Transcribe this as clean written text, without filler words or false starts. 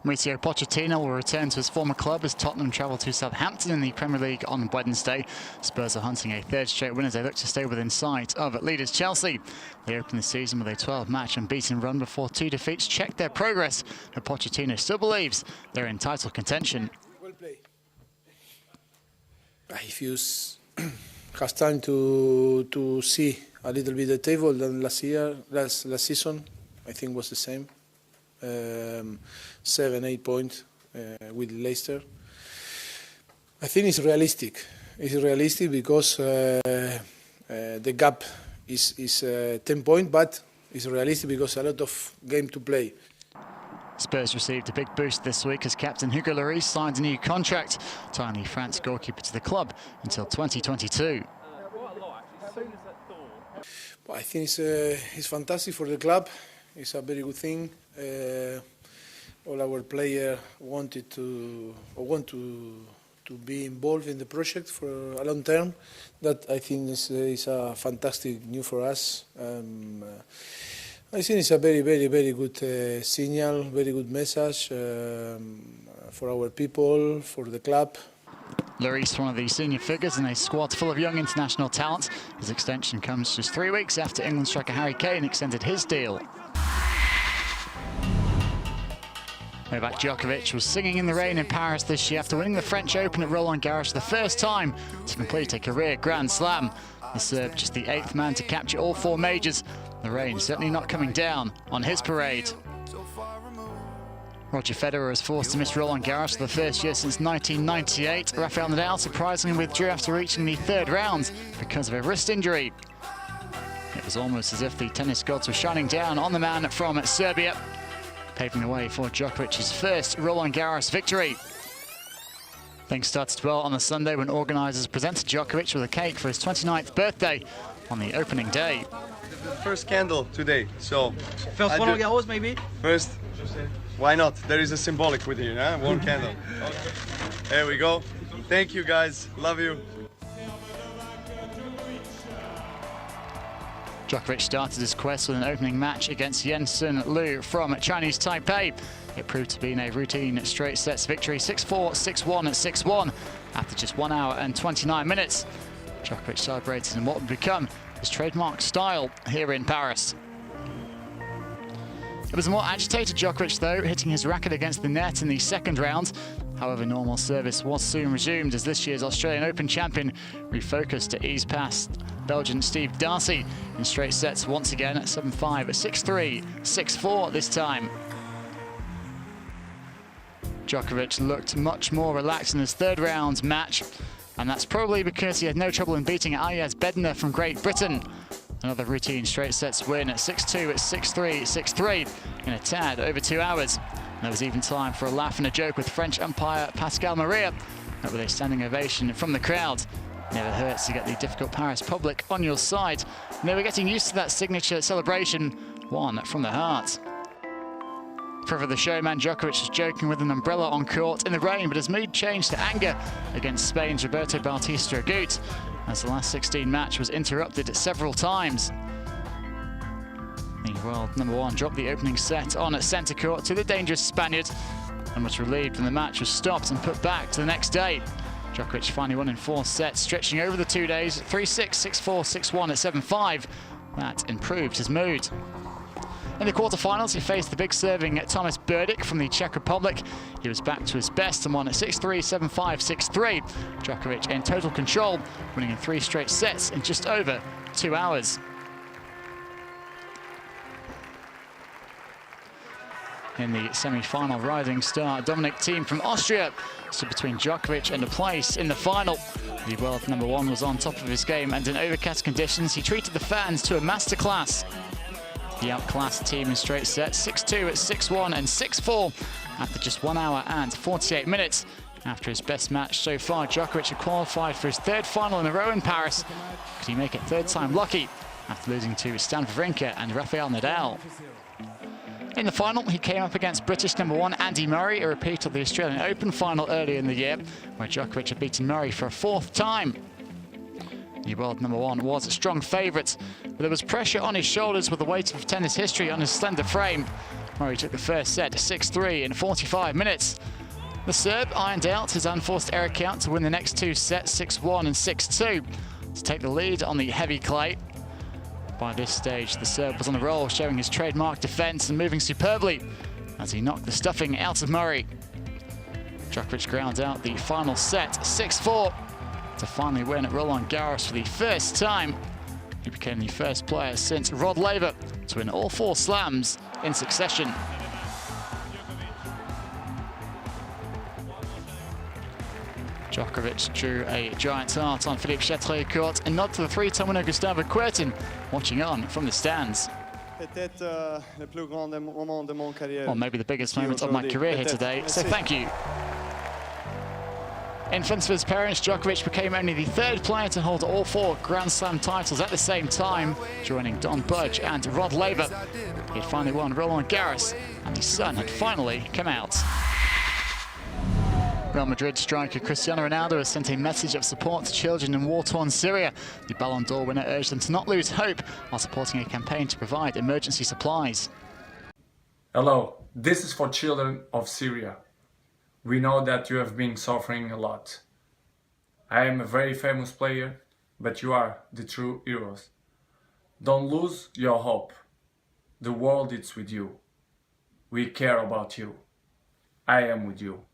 Mauricio Pochettino will return to his former club as Tottenham travel to Southampton in the Premier League on Wednesday. Spurs are hunting a third straight win as they look to stay within sight of leaders Chelsea. They opened the season with a 12-match unbeaten run before 2 defeats checked their progress, but Pochettino still believes they're in title contention. Well played. If you have time to see a little bit the table than last season, I think was the same. 7-8 points with Leicester. I think it's realistic. It's realistic because the gap is 10 points, but it's realistic because a lot of game to play. Spurs received a big boost this week as captain Hugo Lloris signed a new contract, tying the France goalkeeper to the club until 2022. Well, I think it's fantastic for the club. It's a very good thing. All our players want to be involved in the project for a long term. That I think is a fantastic news for us. I think it's a very good signal, very good message for our people, for the club. Lloris, one of the senior figures in a squad full of young international talent. His extension comes just 3 weeks after England striker Harry Kane extended his deal. Novak Djokovic was singing in the rain in Paris this year after winning the French Open at Roland Garros for the first time to complete a career Grand Slam. The Serb just the 8th man to capture all 4 majors. The rain certainly not coming down on his parade. Roger Federer was forced to miss Roland Garros for the first year since 1998. Rafael Nadal surprisingly withdrew after reaching the 3rd round because of a wrist injury. It was almost as if the tennis gods were shining down on the man from Serbia, paving the way for Djokovic's first Roland Garros victory. Things started well on the Sunday when organisers presented Djokovic with a cake for his 29th birthday on the opening day. The first candle today, so... First Roland Garros, maybe? First, why not? There is a symbolic with you, huh? One candle. There we go. Thank you, guys. Love you. Djokovic started his quest with an opening match against Yensen Liu from Chinese Taipei. It proved to be in a routine straight sets victory, 6-4, 6-1 and 6-1 after just 1 hour and 29 minutes. Djokovic celebrated in what would become his trademark style here in Paris. It was a more agitated Djokovic though, hitting his racket against the net in the 2nd round. However, normal service was soon resumed as this year's Australian Open champion refocused to ease past Belgian Steve Darcy in straight sets once again at 7-5, 6-3, 6-4 this time. Djokovic looked much more relaxed in his 3rd round match, and that's probably because he had no trouble in beating Ayaz Bednar from Great Britain. Another routine straight sets win at 6-2, 6-3, 6-3 in a tad over 2 hours. And there was even time for a laugh and a joke with French umpire Pascal Maria, with a standing ovation from the crowd. Never hurts to get the difficult Paris public on your side. And they were getting used to that signature celebration, one from the heart. Forever the showman, Djokovic was joking with an umbrella on court in the rain, but his mood changed to anger against Spain's Roberto Bautista Agut, as the last 16 match was interrupted several times. The world #1 dropped the opening set on at centre court to the dangerous Spaniard and was relieved when the match was stopped and put back to the next day. Djokovic finally won in 4 sets, stretching over the 2 days, 3-6, 6-4, 6-1 at 7-5. That improved his mood. In the quarterfinals, he faced the big serving Thomas Berdych from the Czech Republic. He was back to his best and won at 6-3, 7-5, 6-3. Djokovic in total control, winning in 3 straight sets in just over 2 hours. In the semi-final, rising star Dominic Thiem from Austria stood between Djokovic and a place in the final. The world #1 was on top of his game, and in overcast conditions, he treated the fans to a masterclass. He outclassed Thiem in straight sets, 6-2 at 6-1 and 6-4 after just 1 hour and 48 minutes. After his best match so far, Djokovic had qualified for his 3rd final in a row in Paris. Could he make it 3rd time lucky after losing to Stan Wawrinka and Rafael Nadal? In the final, he came up against British #1 Andy Murray, a repeat of the Australian Open final earlier in the year, where Djokovic had beaten Murray for a 4th time. The world #1 was a strong favourite, but there was pressure on his shoulders with the weight of tennis history on his slender frame. Murray took the first set 6-3 in 45 minutes. The Serb ironed out his unforced error count to win the next two sets 6-1 and 6-2 to take the lead on the heavy clay. By this stage, the Serb was on a roll, showing his trademark defense and moving superbly as he knocked the stuffing out of Murray. Djokovic ground out the final set 6-4 to finally win at Roland Garros for the first time. He became the first player since Rod Laver to win all 4 slams in succession. Djokovic drew a giant heart on Philippe Chatrier-Court and nod to the 3-time winner Gustavo Kuerten, watching on from the stands. Or maybe the biggest moment of my career here today, so thank you. In front of his parents, Djokovic became only the 3rd player to hold all 4 Grand Slam titles at the same time, joining Don Budge and Rod Laver. He had finally won Roland Garros, and his son had finally come out. Real Madrid striker Cristiano Ronaldo has sent a message of support to children in war-torn Syria. The Ballon d'Or winner urged them to not lose hope while supporting a campaign to provide emergency supplies. Hello, this is for children of Syria. We know that you have been suffering a lot. I am a very famous player, but you are the true heroes. Don't lose your hope. The world is with you. We care about you. I am with you.